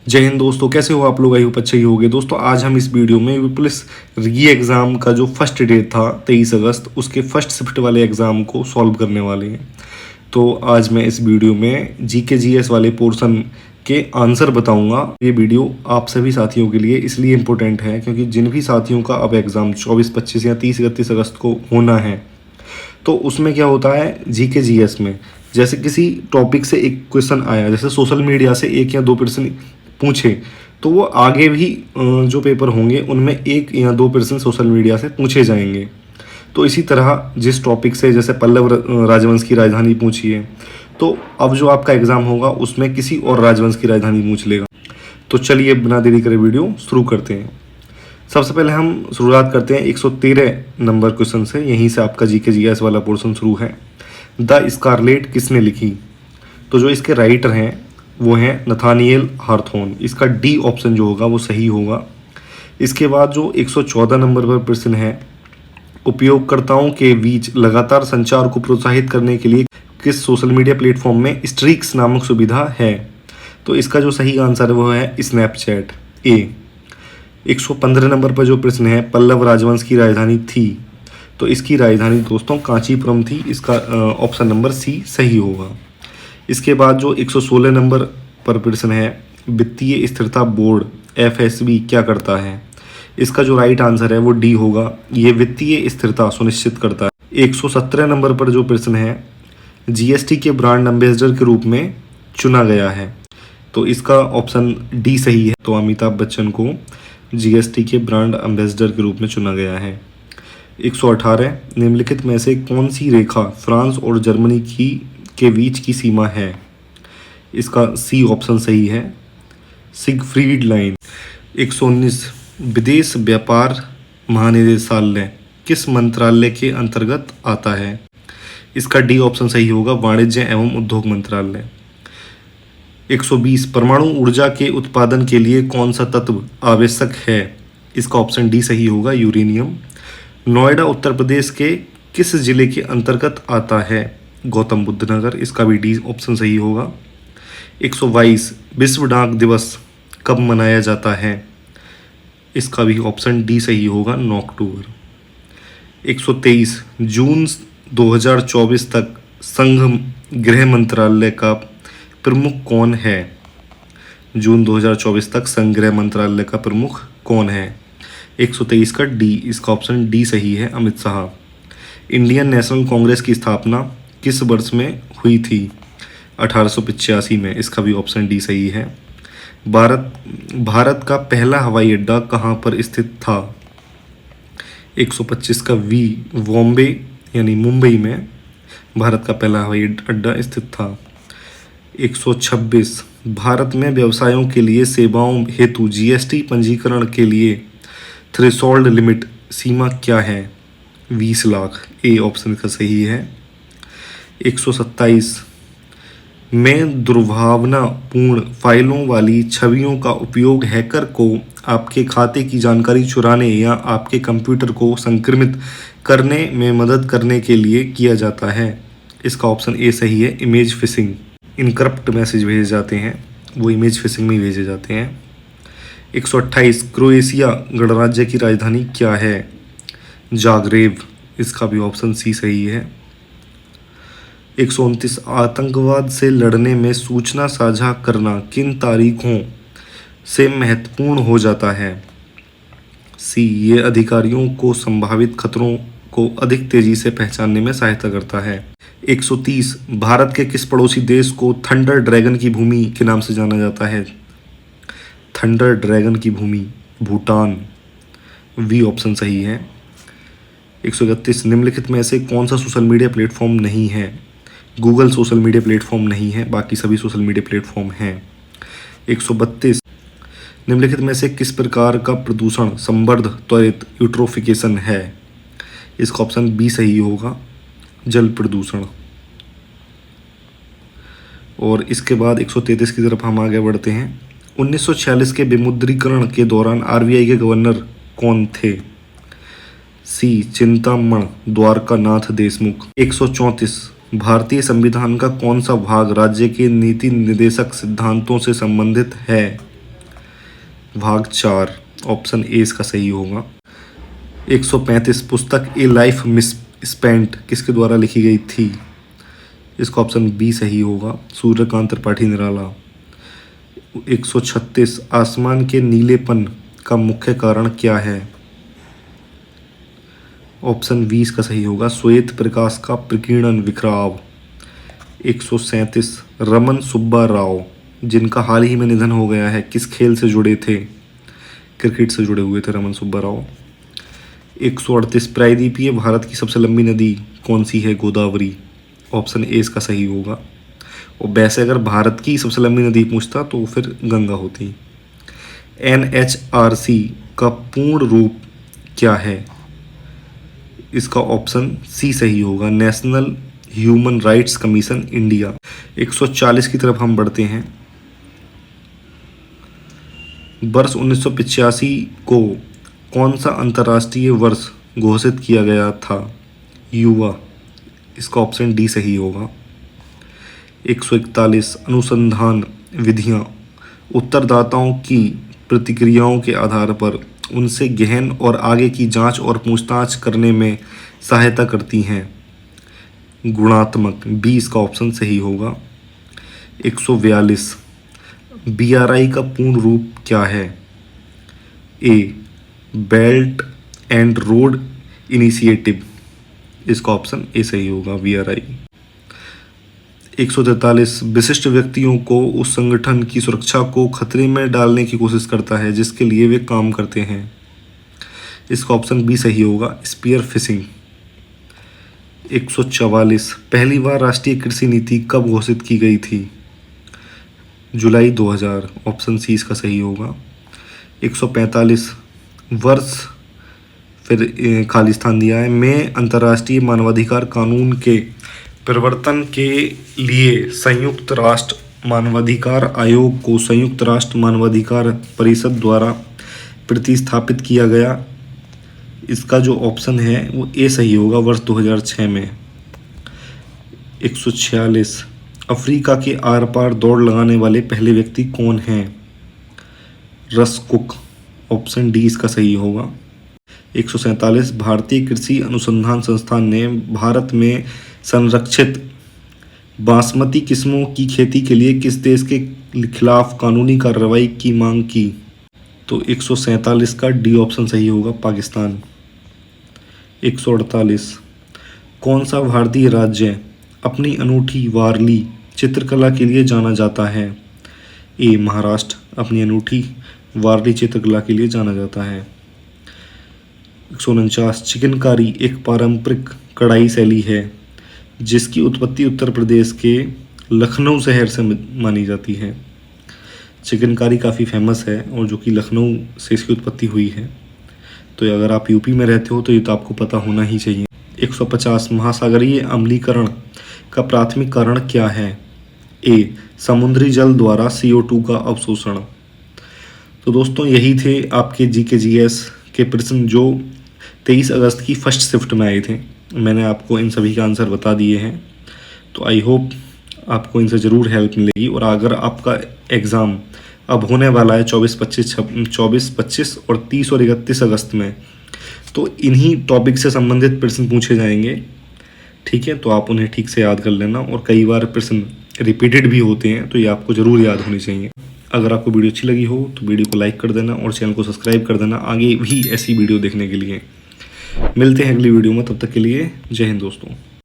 जय हिंद दोस्तों, कैसे हो आप लोग? आई होप अच्छे ही होंगे। दोस्तों आज हम इस वीडियो में पुलिस री एग्ज़ाम का जो फर्स्ट डेट था 23 अगस्त, उसके फर्स्ट शिफ्ट वाले एग्ज़ाम को सॉल्व करने वाले हैं। तो आज मैं इस वीडियो में जीके जीएस वाले पोर्शन के आंसर बताऊंगा। ये वीडियो आप सभी साथियों के लिए इसलिए इम्पोर्टेंट है क्योंकि जिन भी साथियों का अब एग्ज़ाम 24, 25 या 30, 31 अगस्त को होना है, तो उसमें क्या होता है जीके जीएस में, जैसे किसी टॉपिक से एक क्वेश्चन आया, जैसे सोशल मीडिया से एक या दो प्रश्न पूछे, तो वो आगे भी जो पेपर होंगे उनमें एक या दो प्रश्न सोशल मीडिया से पूछे जाएंगे। तो इसी तरह जिस टॉपिक से, जैसे पल्लव राजवंश की राजधानी पूछी है, तो अब जो आपका एग्ज़ाम होगा उसमें किसी और राजवंश की राजधानी पूछ लेगा। तो चलिए बिना देरी करे वीडियो शुरू करते हैं। सबसे पहले हम शुरुआत करते हैं 113 नंबर क्वेश्चन से। यहीं से आपका जीके जीएस वाला पोर्शन शुरू है। द स्कारलेट किसने लिखी? तो जो इसके राइटर हैं वो हैं नथानिएल हार्थोन। इसका डी ऑप्शन जो होगा वो सही होगा। इसके बाद जो 114 नंबर पर प्रश्न है, उपयोगकर्ताओं के बीच लगातार संचार को प्रोत्साहित करने के लिए किस सोशल मीडिया प्लेटफॉर्म में स्ट्रीक्स नामक सुविधा है? तो इसका जो सही आंसर है वो है स्नैपचैट, ए। 115 नंबर पर जो प्रश्न है, पल्लव राजवंश की राजधानी थी, तो इसकी राजधानी दोस्तों कांचीपुरम थी। इसका ऑप्शन नंबर सी सही होगा। इसके बाद जो 116 नंबर पर प्रश्न है, वित्तीय स्थिरता बोर्ड एफएसबी क्या करता है? इसका जो राइट आंसर है वो डी होगा। ये वित्तीय स्थिरता सुनिश्चित करता है। 117 नंबर पर जो प्रश्न है, जीएसटी के ब्रांड एम्बेसडर के रूप में चुना गया है, तो इसका ऑप्शन डी सही है। तो अमिताभ बच्चन को जीएसटी के ब्रांड एम्बेसडर के रूप में चुना गया है। 118 निम्नलिखित में से कौन सी रेखा फ्रांस और जर्मनी के बीच की सीमा है? इसका सी ऑप्शन सही है, सिगफ्रीड लाइन। 119 विदेश व्यापार महानिदेशालय किस मंत्रालय के अंतर्गत आता है? इसका डी ऑप्शन सही होगा, वाणिज्य एवं उद्योग मंत्रालय। 120 परमाणु ऊर्जा के उत्पादन के लिए कौन सा तत्व आवश्यक है? इसका ऑप्शन डी सही होगा, यूरेनियम। नोएडा उत्तर प्रदेश के किस जिले के अंतर्गत आता है? गौतम बुद्ध नगर। इसका भी डी ऑप्शन सही होगा। 122 विश्व डाक दिवस कब मनाया जाता है? इसका भी ऑप्शन डी सही होगा, 9 अक्टूबर। 123 जून 2024 तक संघ गृह मंत्रालय का प्रमुख कौन है? जून 2024 तक संघ गृह मंत्रालय का प्रमुख कौन है? 123 का डी, इसका ऑप्शन डी सही है, अमित शाह। इंडियन नेशनल कांग्रेस की स्थापना किस वर्ष में हुई थी? 1885 में। इसका भी ऑप्शन डी सही है। भारत का पहला हवाई अड्डा कहाँ पर स्थित था? 125 का वी, बॉम्बे यानी मुंबई में भारत का पहला हवाई अड्डा स्थित था। 126 भारत में व्यवसायों के लिए सेवाओं हेतु जीएसटी पंजीकरण के लिए थ्रेशोल्ड लिमिट सीमा क्या है? 20 लाख। ए ऑप्शन का सही है। 127 में दुर्भावनापूर्ण फाइलों वाली छवियों का उपयोग हैकर को आपके खाते की जानकारी चुराने या आपके कंप्यूटर को संक्रमित करने में मदद करने के लिए किया जाता है। इसका ऑप्शन ए सही है, इमेज फिशिंग। इनक्रप्ट मैसेज भेजे जाते हैं, वो इमेज फिशिंग में भेजे जाते हैं। 128 क्रोएशिया गणराज्य की राजधानी क्या है? जाग्रेब। इसका भी ऑप्शन सी सही है। 129 आतंकवाद से लड़ने में सूचना साझा करना किन तारीखों से महत्वपूर्ण हो जाता है? सी, ये अधिकारियों को संभावित खतरों को अधिक तेजी से पहचानने में सहायता करता है। 130 भारत के किस पड़ोसी देश को थंडर ड्रैगन की भूमि के नाम से जाना जाता है? थंडर ड्रैगन की भूमि, भूटान। वी ऑप्शन सही है। 131 निम्नलिखित में से कौन सा सोशल मीडिया प्लेटफॉर्म नहीं है? गूगल सोशल मीडिया प्लेटफॉर्म नहीं है, बाकी सभी सोशल मीडिया प्लेटफॉर्म हैं। 132 निम्नलिखित में से किस प्रकार का प्रदूषण संवर्ध त्वरित यूट्रोफिकेशन है? इसका ऑप्शन बी सही होगा, जल प्रदूषण। और इसके बाद 133 की तरफ हम आगे बढ़ते हैं। 1946 के विमुद्रीकरण के दौरान आरबीआई के गवर्नर कौन थे? सी, चिंतामण द्वारकानाथ देशमुख। 134 भारतीय संविधान का कौन सा भाग राज्य के नीति निर्देशक सिद्धांतों से संबंधित है? भाग 4 ऑप्शन ए इसका सही होगा। 135 पुस्तक ए लाइफ मिस स्पेंट किसके द्वारा लिखी गई थी? इसका ऑप्शन बी सही होगा, सूर्यकांत त्रिपाठी निराला। 136 आसमान के नीलेपन का मुख्य कारण क्या है? ऑप्शन बी इसका सही होगा, श्वेत प्रकाश का प्रकीर्णन विखराव। 137 रमन सुब्बा राव जिनका हाल ही में निधन हो गया है किस खेल से जुड़े थे? क्रिकेट से जुड़े हुए थे रमन सुब्बा राव। 138 प्रायद्वीपीय भारत की सबसे लंबी नदी कौन सी है? गोदावरी। ऑप्शन ए इसका सही होगा। और वैसे अगर भारत की सबसे लंबी नदी पूछता तो फिर गंगा होती। NHRC का पूर्ण रूप क्या है? इसका ऑप्शन सी सही होगा, national human rights commission India. 140 की तरफ हम बढ़ते हैं। वर्ष 1985 को कौन सा अंतर्राष्ट्रीय वर्ष घोषित किया गया था? युवा। इसका ऑप्शन डी सही होगा। 141 अनुसंधान विधियां उत्तरदाताओं की प्रतिक्रियाओं के आधार पर उनसे गहन और आगे की जांच और पूछताछ करने में सहायता करती हैं। गुणात्मक। बी इसका ऑप्शन सही होगा। 142 BRI का पूर्ण रूप क्या है? ए बेल्ट एंड रोड इनिशिएटिव। इसका ऑप्शन ए सही होगा, BRI। 143 विशिष्ट व्यक्तियों को उस संगठन की सुरक्षा को खतरे में डालने की कोशिश करता है जिसके लिए वे काम करते हैं। इसका ऑप्शन बी सही होगा, स्पीयर फिशिंग। 144 पहली बार राष्ट्रीय कृषि नीति कब घोषित की गई थी? जुलाई 2000। ऑप्शन सी इसका सही होगा। 145 वर्ष फिर खाली स्थान दिया है में अंतर्राष्ट्रीय मानवाधिकार कानून के प्रवर्तन के लिए संयुक्त राष्ट्र मानवाधिकार आयोग को संयुक्त राष्ट्र मानवाधिकार परिषद द्वारा प्रतिस्थापित किया गया। इसका जो ऑप्शन है वो ए सही होगा, वर्ष 2006 में। 146 अफ्रीका के आर पार दौड़ लगाने वाले पहले व्यक्ति कौन हैं? रस कुक। ऑप्शन डी इसका सही होगा। 147 भारतीय कृषि अनुसंधान संस्थान ने भारत में संरक्षित बासमती किस्मों की खेती के लिए किस देश के खिलाफ कानूनी कार्रवाई की मांग की? तो 147 का डी ऑप्शन सही होगा, पाकिस्तान। 148 कौन सा भारतीय राज्य अपनी अनूठी वारली चित्रकला के लिए जाना जाता है? ए महाराष्ट्र अपनी अनूठी वारली चित्रकला के लिए जाना जाता है। 149 चिकनकारी एक पारंपरिक कढ़ाई शैली है जिसकी उत्पत्ति उत्तर प्रदेश के लखनऊ शहर से मानी जाती है। चिकनकारी काफ़ी फेमस है और जो कि लखनऊ से इसकी उत्पत्ति हुई है। तो अगर आप यूपी में रहते हो तो ये तो आपको पता होना ही चाहिए। 150 महासागरीय अम्लीकरण का प्राथमिक कारण क्या है? ए समुद्री जल द्वारा CO2 का अवशोषण। तो दोस्तों यही थे आपके GK/GS के प्रश्न जो 23 अगस्त की फर्स्ट शिफ्ट में आए थे। मैंने आपको इन सभी के आंसर बता दिए हैं। तो आई होप आपको इनसे ज़रूर हेल्प मिलेगी। और अगर आपका एग्ज़ाम अब होने वाला है 24, 25 और 30 और 31 अगस्त में, तो इन्हीं टॉपिक से संबंधित प्रश्न पूछे जाएंगे। ठीक है, तो आप उन्हें ठीक से याद कर लेना। और कई बार प्रश्न रिपीटेड भी होते हैं तो ये आपको ज़रूर याद होनी चाहिए। अगर आपको वीडियो अच्छी लगी हो तो वीडियो को लाइक कर देना और चैनल को सब्सक्राइब कर देना आगे भी ऐसी वीडियो देखने के लिए। मिलते हैं अगली वीडियो में, तब तक के लिए जय हिंद दोस्तों।